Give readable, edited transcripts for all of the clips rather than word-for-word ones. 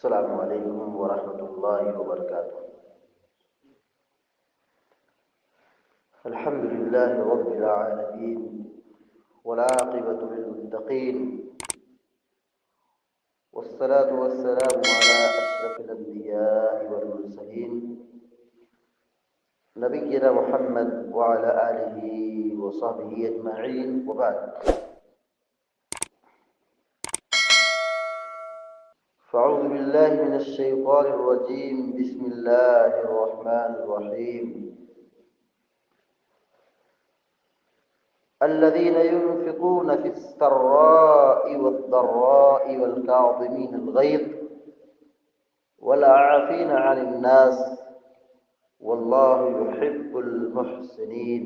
السلام علیکم ورحمۃ اللہ وبرکاتہ۔ الحمد للہ رب العالمین والعاقبۃ للمتقین والصلاة والسلام على اشرف الانبیاء والمرسلین نبینا محمد وعلى آلہ وصحبہ اجمعین وبعد، فاعوذ باللہ من الشیطان الرجیم، بسم اللہ الرحمن الرحیم۔ الذين ينفقون في السراء والضراء والكاظمين الغيظ والعافين عن الناس والله يحب المحسنين۔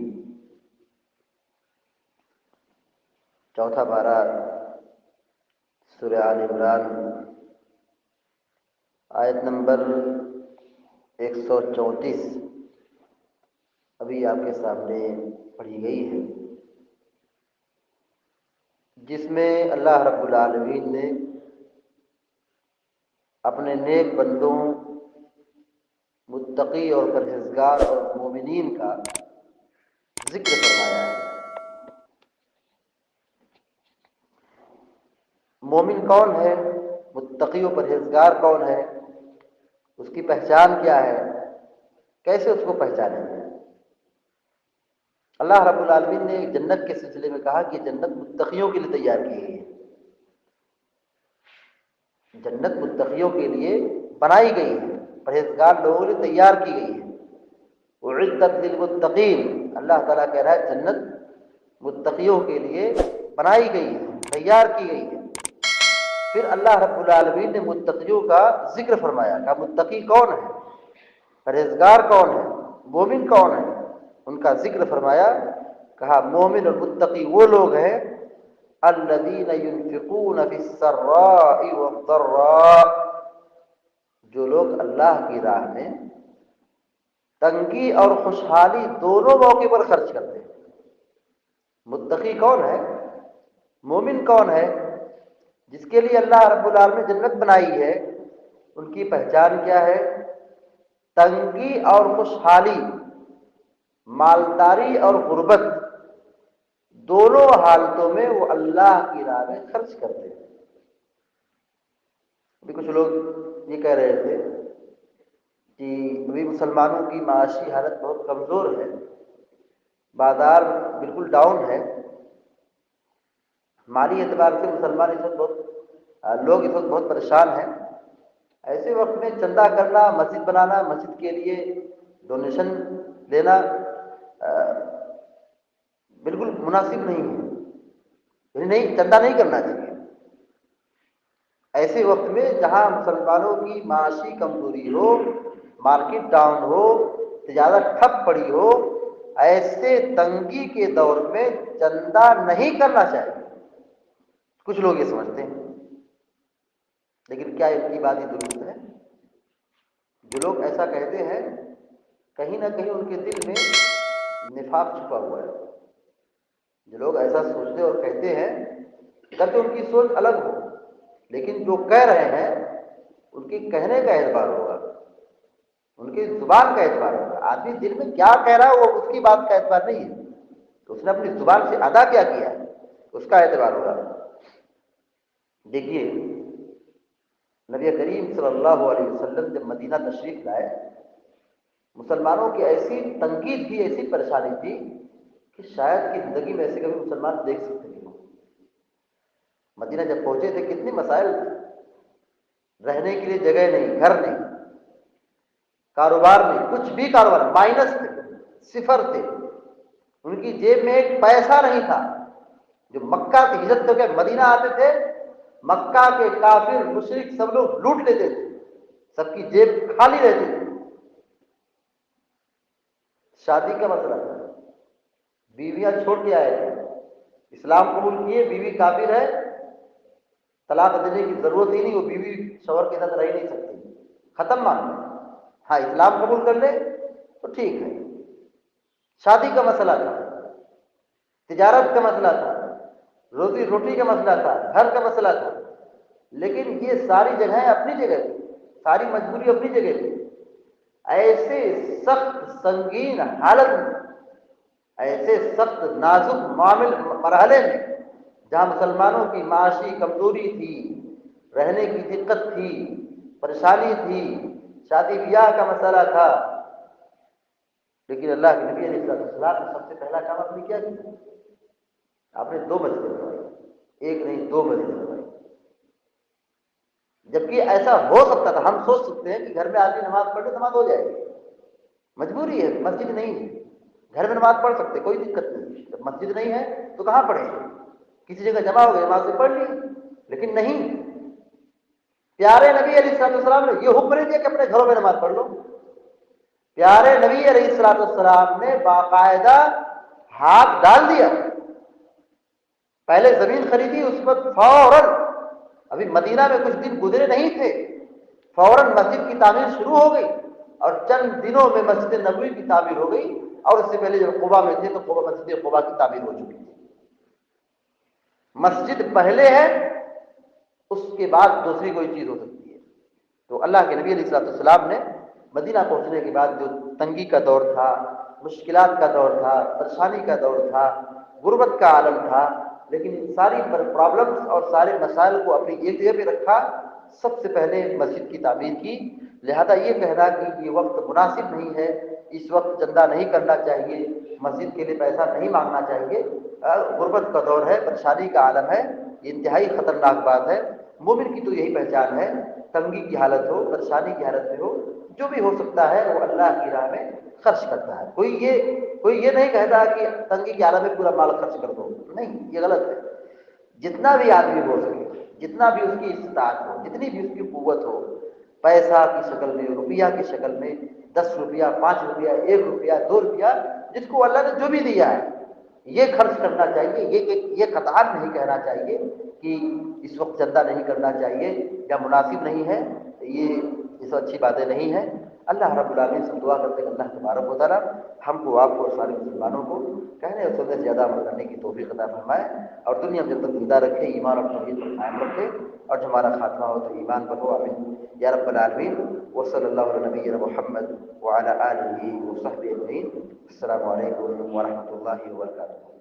چوتھا پارہ سورہ آل عمران، آیت نمبر 134 ابھی آپ کے سامنے پڑھی گئی ہے، جس میں اللہ رب العالمین نے اپنے نیک بندوں، متقی اور پرہیزگار اور مومنین کا ذکر فرمایا ہے۔ مومن کون ہے، متقی و پرہیزگار کون ہے، اس کی پہچان کیا ہے، کیسے اس کو پہچانیں گے؟ اللہ رب العالمین نے جنت کے سلسلے میں کہا کہ جنت متقیوں کے لیے تیار کی گئی ہے، جنت متقیوں کے لیے بنائی گئی ہے، پرہیزگار لوگوں کے لیے تیار کی گئی ہے۔ اعدت للمتقین، اللہ تعالیٰ کہہ رہا ہے جنت متقیوں کے لیے بنائی گئی ہے، تیار کی گئی ہے۔ پھر اللہ رب العالمین نے متقیوں کا ذکر فرمایا، کہا متقی کون ہے، پرہیزگار کون ہے، مومن کون ہے، ان کا ذکر فرمایا۔ کہا مومن اور متقی وہ لوگ ہیں الذین ينفقون فی السراء والضراء، جو لوگ اللہ کی راہ میں تنگی اور خوشحالی دونوں موقع پر خرچ کرتے ہیں۔ متقی کون ہے، مومن کون ہے، جس کے لیے اللہ رب العالمین نے جنت بنائی ہے، ان کی پہچان کیا ہے؟ تنگی اور خوشحالی، مالداری اور غربت، دونوں حالتوں میں وہ اللہ کی راہ میں خرچ کرتے ہیں۔ ابھی کچھ لوگ یہ کہہ رہے تھے کہ ابھی مسلمانوں کی معاشی حالت بہت کمزور ہے، بازار بالکل ڈاؤن ہے، مالی اعتبار سے مسلمان اس وقت لوگ اس وقت بہت پریشان ہیں۔ ایسے وقت میں چندہ کرنا، مسجد بنانا، مسجد کے لیے ڈونیشن دینا بالکل مناسب نہیں ہے، یعنی نہیں، چندہ نہیں کرنا چاہیے۔ ایسے وقت میں جہاں مسلمانوں کی معاشی کمزوری ہو، مارکیٹ ڈاؤن ہو، تجارت ٹھپ پڑی ہو، ایسے تنگی کے دور میں چندہ نہیں کرنا چاہیے۔ کچھ لوگ یہ سمجھتے ہیں، لیکن کیا ان کی بات ہی درست ہے؟ جو لوگ ایسا کہتے ہیں، کہیں نہ کہیں ان کے دل میں نفاق چھپا ہوا ہے۔ جو لوگ ایسا سوچتے اور کہتے ہیں، اگرچہ ان کی سوچ الگ ہو، لیکن جو کہہ رہے ہیں ان کے کہنے کا اعتبار ہوگا، ان کی زبان کا اعتبار ہوگا۔ آدمی دل میں کیا کہہ رہا ہے وہ اس کی بات کا اعتبار نہیں ہے، تو اس نے اپنی زبان سے ادا کیا کیا ہے اس کا اعتبار ہوگا۔ دیکھیے نبی کریم صلی اللہ علیہ وسلم جب مدینہ تشریف لائے، مسلمانوں کی ایسی تنگی تھی، ایسی پریشانی تھی کہ شاید کی زندگی میں ایسے کبھی مسلمان دیکھ سکتے نہیں ہوں۔ مدینہ جب پہنچے تھے کتنے مسائل تھے، رہنے کے لیے جگہ نہیں، گھر نہیں، کاروبار نہیں، کچھ بھی کاروبار مائنس تھے، صفر تھے، ان کی جیب میں ایک پیسہ نہیں تھا۔ جو مکہ کی ہجرت کر کے مدینہ آتے تھے، مکہ کے کافر مشرک سب لوگ لوٹ لیتے تھے، سب کی جیب خالی رہتی تھی۔ شادی کا مسئلہ تھا، بیویاں چھوڑ کے آئے تھے، اسلام قبول کیے، بیوی کافر ہے، طلاق دینے کی ضرورت ہی نہیں، وہ بیوی شوہر کے ساتھ رہ نہیں سکتی، ختم معاملہ۔ ہاں اسلام قبول کر لے تو ٹھیک ہے۔ شادی کا مسئلہ تھا، تجارت کا مسئلہ تھا، روزی روٹی کا مسئلہ تھا، گھر کا مسئلہ تھا، لیکن یہ ساری جگہیں اپنی جگہ تھی۔ ساری مجبوری اپنی جگہ پہ، ایسے سخت سنگین حالت میں، ایسے سخت نازک معامل مرحلے میں جہاں مسلمانوں کی معاشی کمزوری تھی، رہنے کی دقت تھی، پریشانی تھی، شادی بیاہ کا مسئلہ تھا، لیکن اللہ کے نبی علیہ السلام نے سب سے پہلا کام آپ نے کیا کیا؟ آپ نے 2 مسجدیں بنوائی، ایک نہیں 2 مسجدیں بنوائی۔ جبکہ ایسا ہو سکتا تھا، ہم سوچ سکتے ہیں کہ گھر میں آدمی نماز پڑھ کے نماز ہو جائے گی، مجبوری ہے، مسجد نہیں ہے، گھر میں نماز پڑھ سکتے، کوئی دقت نہیں، جب مسجد نہیں ہے تو کہاں پڑھیں گے؟ کسی جگہ جمع ہو گئے نماز سے پڑھ لی، لیکن نہیں، پیارے نبی علیہ السلام نے یہ حکم نہیں دیا کہ اپنے گھروں میں نماز پڑھ لو۔ پیارے نبی علیہ السلام نے باقاعدہ ہاتھ ڈال دیا، پہلے زمین خریدی، اس وقت فوراً، ابھی مدینہ میں کچھ دن گزرے نہیں تھے، فوراً مسجد کی تعمیر شروع ہو گئی، اور چند دنوں میں مسجد نبوی کی تعمیر ہو گئی، اور اس سے پہلے جب قباء میں تھے تو مسجد قباء کی تعمیر ہو چکی تھی۔ مسجد پہلے ہے، اس کے بعد دوسری کوئی چیز ہو سکتی ہے۔ تو اللہ کے نبی علیہ السلام نے مدینہ پہنچنے کے بعد جو تنگی کا دور تھا، مشکلات کا دور تھا، پریشانی کا دور تھا، غربت کا عالم تھا، لیکن ان ساری پرابلمس اور سارے مسائل کو اپنی ایک جگہ پہ رکھا، سب سے پہلے مسجد کی تعمیر کی۔ لہذا یہ کہنا کہ یہ وقت مناسب نہیں ہے، اس وقت چندہ نہیں کرنا چاہیے، مسجد کے لیے پیسہ نہیں مانگنا چاہیے، غربت کا دور ہے، پریشانی کا عالم ہے، یہ انتہائی خطرناک بات ہے۔ مومن کی تو یہی پہچان ہے، تنگی کی حالت ہو، پریشانی کی حالت میں ہو، جو بھی ہو سکتا ہے وہ اللہ کی راہ میں خرچ کرتا ہے۔ کوئی یہ نہیں کہتا کہ تنگی کی حالت میں پورا مال خرچ کر دو، نہیں، یہ غلط ہے۔ جتنا بھی آدمی ہو سکے، جتنا بھی اس کی استطاعت ہو، جتنی بھی اس کی قوت ہو، پیسہ کی شکل میں، روپیہ کی شکل میں، 10 روپیہ، 5 روپیہ، 1 روپیہ، 2 روپیہ، جس کو اللہ نے جو بھی دیا ہے یہ خرچ کرنا چاہیے۔ یہ قطعاً نہیں کہنا چاہیے کہ اس وقت چندہ نہیں کرنا چاہیے یا مناسب نہیں ہے، یہ سب اچھی باتیں نہیں ہیں۔ اللہ رب العالمین سے دعا کرتے ہیں اللہ تبارک و تعالیٰ ہم کو، آپ کو، سارے مسلمانوں کو کہنے اور سننے سے زیادہ عمل کرنے کی توفیق عطا فرمائے، اور دنیا میں جب تک زندہ رکھے، ایمان اور توحید پر قائم رکھے، اور جو ہمارا خاتمہ ہو تو ایمان پر ہو، آمین یا رب العالمین۔ وصلی اللہ علی نبینا محمد وعلی آلہ وصحبہ اجمعین۔ السلام علیکم ورحمۃ اللہ وبرکاتہ۔